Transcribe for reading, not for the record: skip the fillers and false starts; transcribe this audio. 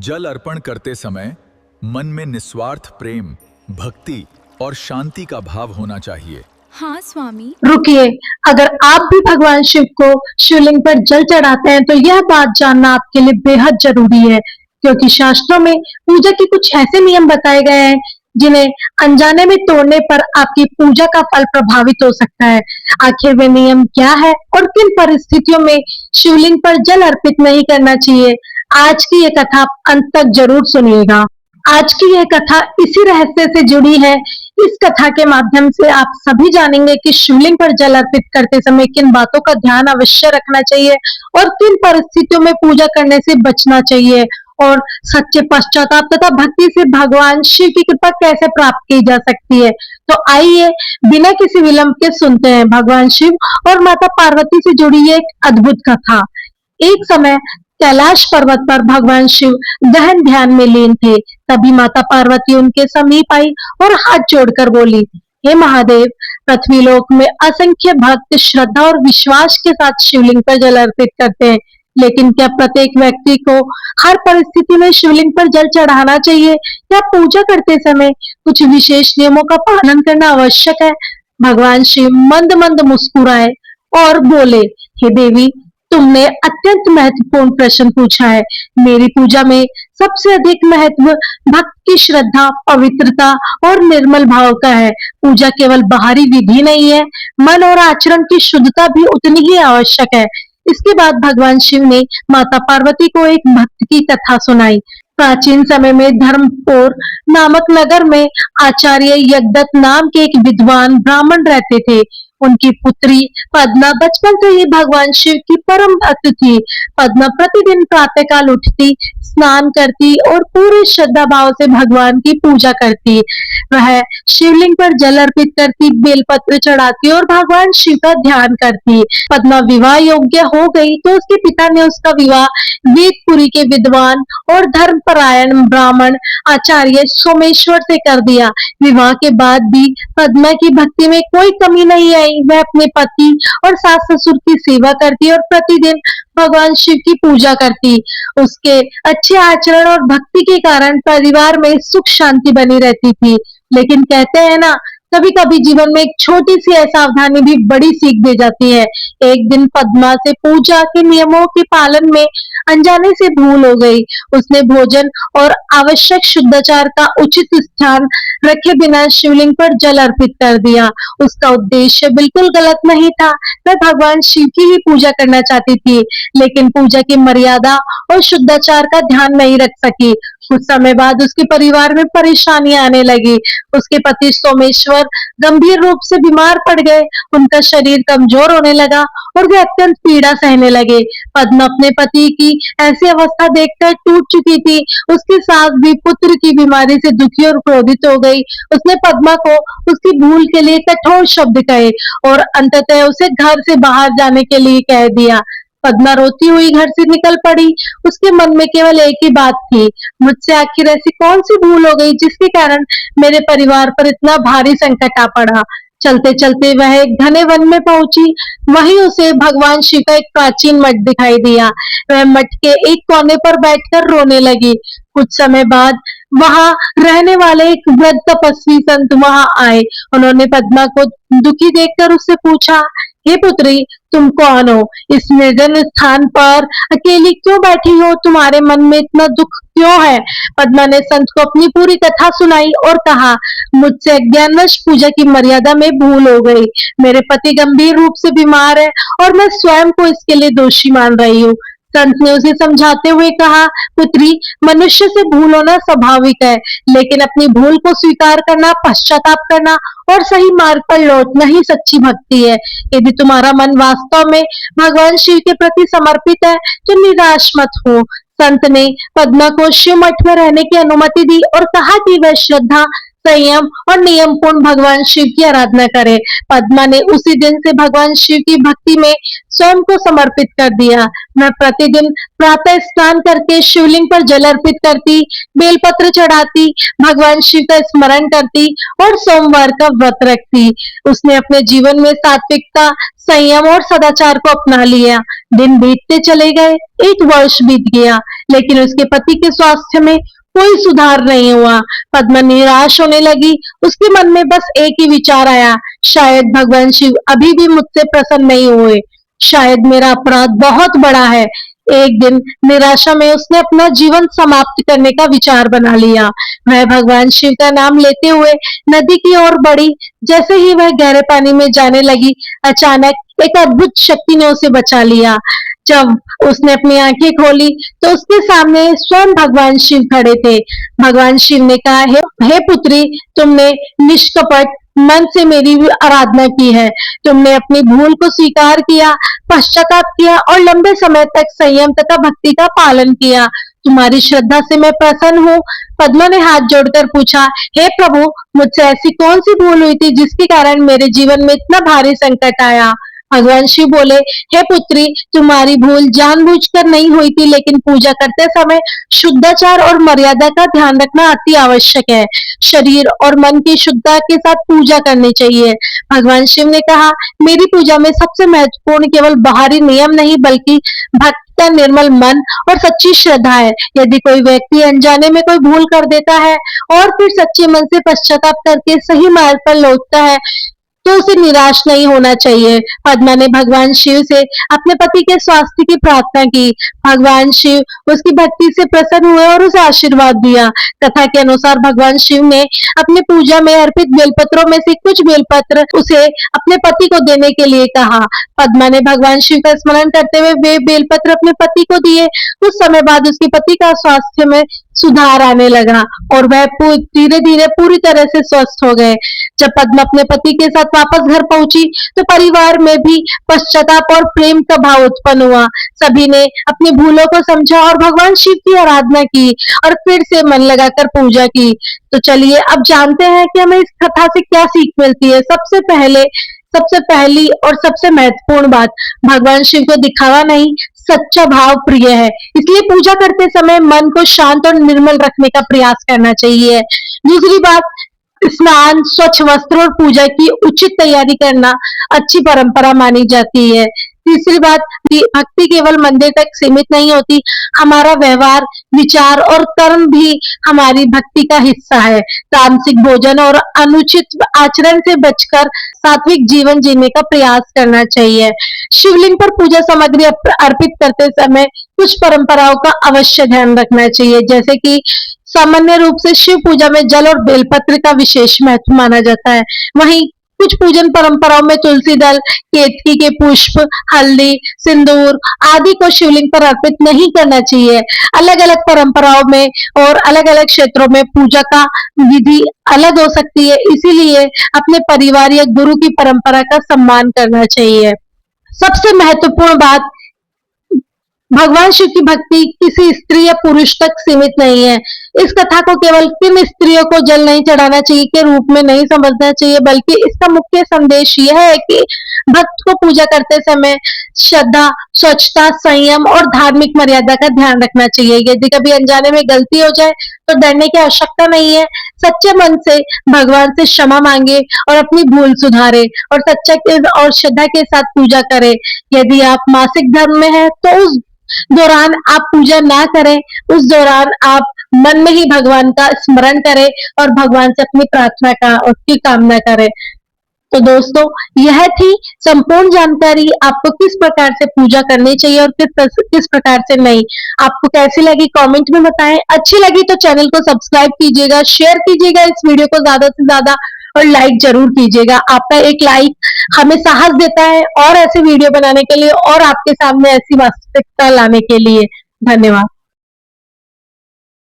जल अर्पण करते समय मन में निस्वार्थ प्रेम, भक्ति और शांति का भाव होना चाहिए। हाँ स्वामी। रुकिए, अगर आप भी भगवान शिव को शिवलिंग पर जल चढ़ाते हैं तो यह बात जानना आपके लिए बेहद जरूरी है, क्योंकि शास्त्रों में पूजा के कुछ ऐसे नियम बताए गए हैं जिन्हें अनजाने में तोड़ने पर आपकी पूजा का फल प्रभावित हो सकता है। आखिर वे नियम क्या है और किन परिस्थितियों में शिवलिंग पर जल अर्पित नहीं करना चाहिए, आज की ये कथा आप अंत तक जरूर सुनिएगा। आज की यह कथा इसी रहस्य से जुड़ी है। इस कथा के माध्यम से आप सभी जानेंगे कि शिवलिंग पर जल अर्पित करते समय किन बातों का ध्यान अवश्य रखना चाहिए और किन परिस्थितियों में पूजा करने से बचना चाहिए, और सच्चे पश्चाताप तथा भक्ति से भगवान शिव की कृपा कैसे प्राप्त की जा सकती है। तो आइए बिना किसी विलंब के सुनते हैं भगवान शिव और माता पार्वती से जुड़ी एक अद्भुत कथा। एक समय कैलाश पर्वत पर भगवान शिव गहन ध्यान में लीन थे। तभी माता पार्वती उनके समीप आई और हाथ जोड़कर बोली, हे महादेव, पृथ्वीलोक में असंख्य भक्त श्रद्धा और विश्वास के साथ शिवलिंग पर जल अर्पित करते हैं, लेकिन क्या प्रत्येक व्यक्ति को हर परिस्थिति में शिवलिंग पर जल चढ़ाना चाहिए या पूजा करते समय कुछ विशेष नियमों का पालन करना आवश्यक है? भगवान शिव मंद मंद मुस्कुराए और बोले, हे देवी, तुमने अत्यंत महत्वपूर्ण प्रश्न पूछा है। मेरी पूजा में सबसे अधिक महत्व भक्त की श्रद्धा, पवित्रता और निर्मल भाव का है। पूजा केवल बाहरी विधि नहीं है, मन और आचरण की शुद्धता भी उतनी ही आवश्यक है। इसके बाद भगवान शिव ने माता पार्वती को एक भक्त की कथा सुनाई। प्राचीन समय में धर्मपुर नामक नगर में आचार्य यज्ञदत्त नाम के एक विद्वान ब्राह्मण रहते थे। उनकी पुत्री पद्मा बचपन से ही भगवान शिव की परम भक्त थी। पद्मा प्रतिदिन प्रातःकाल उठती, स्नान करती और पूरे श्रद्धा भाव से भगवान की पूजा करती। वह शिवलिंग पर जल अर्पित करती, बेलपत्र चढ़ाती और भगवान शिव का ध्यान करती। पद्मा विवाह योग्य हो गई तो उसके पिता ने उसका विवाह वेदपुरी के विद्वान और धर्मपरायण ब्राह्मण आचार्य सोमेश्वर से कर दिया। विवाह के बाद भी पद्मा की भक्ति में कोई कमी नहीं आई। वह अपने पति और सास ससुर की सेवा करती और प्रतिदिन भगवान शिव की पूजा करती। उसके अच्छे आचरण और भक्ति के कारण परिवार में सुख शांति बनी रहती थी। लेकिन कहते हैं ना, कभी कभी जीवन में एक छोटी सी असावधानी भी बड़ी सीख दे जाती है। एक दिन पद्मा से पूजा के नियमों के पालन में अनजाने से भूल हो गई। उसने भोजन और आवश्यक शुद्धाचार का उचित स्थान रखे बिना शिवलिंग पर जल अर्पित कर दिया। उसका उद्देश्य बिल्कुल गलत नहीं था। वह भगवान शिव की ही पूजा करना चाहती थी, लेकिन पूजा की मर्यादा और शुद्धाचार का ध्यान नहीं रख सकी। कुछ समय बाद उसके परिवार में परेशानियां आने लगी। उसके पति सोमेश्वर गंभीर रूप से बीमार पड़ गए। उनका शरीर कमजोर होने लगा और वे अत्यंत पीड़ा सहने लगे। पद्मा अपने पति की ऐसी अवस्था देखकर टूट चुकी थी। उसकी सास भी पुत्र की बीमारी से दुखी और क्रोधित हो गई। उसने पद्मा को उसकी भूल के लिए कठोर शब्द कहे और अंततः उसे घर से बाहर जाने के लिए कह दिया। पद्मा रोती हुई घर से निकल पड़ी। उसके मन में केवल एक ही बात थी, मुझसे आखिर ऐसी कौन सी भूल हो गई जिसके कारण मेरे परिवार पर इतना भारी संकट आ पड़ा। चलते चलते वह एक घने वन में पहुंची। वहीं उसे भगवान शिव का एक प्राचीन मठ दिखाई दिया। वह मठ के एक कोने पर बैठकर रोने लगी। कुछ समय बाद वहां रहने वाले एक वृद्ध तपस्वी संत वहां आए। उन्होंने पद्मा को दुखी देखकर उससे पूछा, हे पुत्री, तुम कौन हो? इस निर्जन स्थान पर अकेली क्यों बैठी हो? तुम्हारे मन में इतना दुख क्यों है? पद्मा ने संत को अपनी पूरी कथा सुनाई और कहा, मुझसे अज्ञानवश पूजा की मर्यादा में भूल हो गई। मेरे पति गंभीर रूप से बीमार है और मैं स्वयं को इसके लिए दोषी मान रही हूँ। संत ने उसे समझाते हुए कहा, पुत्री, मनुष्य से भूल होना स्वाभाविक है, लेकिन अपनी भूल को स्वीकार करना, पश्चाताप करना और सही मार्ग पर लौटना ही सच्ची भक्ति है। यदि तुम्हारा मन वास्तव में भगवान शिव के प्रति समर्पित है तो निराश मत हो। संत ने पद्मा को शिव मठ में रहने की अनुमति दी और कहा कि वह श्रद्धा, संयम और नियम पूर्ण भगवान शिव की आराधना करे। पद्मा ने उसी दिन से भगवान शिव की भक्ति में स्वयं को समर्पित कर दिया। वह प्रतिदिन प्रातः स्नान करके शिवलिंग पर जल अर्पित करती, बेलपत्र चढ़ाती, भगवान शिव का स्मरण करती और सोमवार का व्रत रखती। उसने अपने जीवन में सात्विकता, संयम और सदाचार को अपना लिया। दिन बीतते चले गए। एक वर्ष बीत गया। लेकिन उसके पति के स्वास्थ्य में कोई सुधार नहीं हुआ। पद्मा निराश होने लगी। उसके मन में बस एक ही विचार आया, शायद भगवान शिव अभी भी मुझसे प्रसन्न नहीं हुए। शायद मेरा अपराध बहुत बड़ा है। एक दिन निराशा में उसने अपना जीवन समाप्त करने का विचार बना लिया। वह भगवान शिव का नाम लेते हुए नदी की ओर बढ़ी। जैसे ही वह गहरे पानी में जाने लगी, अचानक एक अद्भुत शक्ति ने उसे बचा लिया। जब उसने अपनी आंखें खोली तो उसके सामने स्वयं भगवान शिव खड़े थे। भगवान शिव ने कहा, हे पुत्री, तुमने निष्कपट मन से मेरी आराधना की है। तुमने अपनी भूल को स्वीकार किया, पश्चाताप किया और लंबे समय तक संयम तथा भक्ति का पालन किया। तुम्हारी श्रद्धा से मैं प्रसन्न हूँ। पद्मा ने हाथ जोड़कर पूछा, हे प्रभु, मुझसे ऐसी कौन सी भूल हुई थी जिसके कारण मेरे जीवन में इतना भारी संकट आया? भगवान शिव बोले, हे पुत्री, तुम्हारी भूल जानबूझकर नहीं हुई थी, लेकिन पूजा करते समय शुद्धाचार और मर्यादा का ध्यान रखना अति आवश्यक है। शरीर और मन की शुद्धता के साथ पूजा करनी चाहिए। भगवान शिव ने कहा, मेरी पूजा में सबसे महत्वपूर्ण केवल बाहरी नियम नहीं, बल्कि भक्त का निर्मल मन और सच्ची श्रद्धा है। यदि कोई व्यक्ति अनजाने में कोई भूल कर देता है और फिर सच्चे मन से पश्चाताप करके सही मार्ग पर लौटता है, तो उसे निराश नहीं होना चाहिए। पद्मा ने भगवान शिव से अपने पति के स्वास्थ्य की प्रार्थना की। भगवान शिव उसकी भक्ति से प्रसन्न हुए और उसे आशीर्वाद दिया। कथा के अनुसार भगवान शिव ने अपने पूजा में अर्पित बेलपत्रों में से कुछ बेलपत्र उसे अपने पति को देने के लिए कहा। पद्मा ने भगवान शिव का स्मरण करते हुए वे बेलपत्र अपने पति को दिए। कुछ समय बाद उसके पति का स्वास्थ्य में सुधार आने लगा और वह धीरे धीरे पूरी तरह से स्वस्थ हो गए। जब पद्मा अपने पति के साथ वापस घर पहुंची तो परिवार में भी पश्चाताप और प्रेम का भाव उत्पन्न हुआ। सभी ने अपनी भूलों को समझा और भगवान शिव की आराधना की और फिर से मन लगाकर पूजा की। तो चलिए अब जानते हैं कि हमें इस कथा से क्या सीख मिलती है। सबसे पहली और सबसे महत्वपूर्ण बात, भगवान शिव को दिखावा नहीं, सच्चा भाव प्रिय है। इसलिए पूजा करते समय मन को शांत और निर्मल रखने का प्रयास करना चाहिए। दूसरी बात, स्नान, स्वच्छ वस्त्र और पूजा की उचित तैयारी करना अच्छी परंपरा मानी जाती है। तीसरी बात, भक्ति केवल मंदिर तक सीमित नहीं होती, हमारा व्यवहार, विचार और कर्म भी हमारी भक्ति का हिस्सा है। तामसिक भोजन और अनुचित आचरण से बचकर सात्विक जीवन जीने का प्रयास करना चाहिए। शिवलिंग पर पूजा सामग्री अर्पित करते समय कुछ परंपराओं का अवश्य ध्यान रखना चाहिए, जैसे कि सामान्य रूप से शिव पूजा में जल और बेलपत्र का विशेष महत्व माना जाता है। वहीं कुछ पूजन परंपराओं में तुलसी दल, केतकी के पुष्प, हल्दी, सिंदूर आदि को शिवलिंग पर अर्पित नहीं करना चाहिए। अलग अलग परंपराओं में और अलग अलग क्षेत्रों में पूजा का विधि अलग हो सकती है, इसीलिए अपने परिवार या गुरु की परंपरा का सम्मान करना चाहिए। सबसे महत्वपूर्ण बात, भगवान शिव की भक्ति किसी स्त्री या पुरुष तक सीमित नहीं है। इस कथा को केवल किन स्त्रियों को जल नहीं चढ़ाना चाहिए के रूप में नहीं समझना चाहिए, बल्कि इसका मुख्य संदेश यह है कि भक्त को पूजा करते समय श्रद्धा, स्वच्छता, संयम और धार्मिक मर्यादा का ध्यान रखना चाहिए। यदि कभी अनजाने में गलती हो जाए तो डरने की आवश्यकता नहीं है। सच्चे मन से भगवान से क्षमा मांगे और अपनी भूल सुधारे और और श्रद्धा के साथ पूजा करें। यदि आप मासिक धर्म में हैं तो उस दौरान आप पूजा ना करें, उस दौरान आप मन में ही भगवान का स्मरण करें और भगवान से अपनी प्रार्थना का उसकी कामना करें। तो दोस्तों, यह थी संपूर्ण जानकारी, आपको किस प्रकार से पूजा करनी चाहिए और किस प्रकार से नहीं। आपको कैसी लगी कमेंट में बताएं। अच्छी लगी तो चैनल को सब्सक्राइब कीजिएगा, शेयर कीजिएगा इस वीडियो को ज्यादा से ज्यादा और लाइक जरूर कीजिएगा। आपका एक लाइक हमें साहस देता है और ऐसे वीडियो बनाने के लिए और आपके सामने ऐसी वास्तविकता लाने के लिए। धन्यवाद।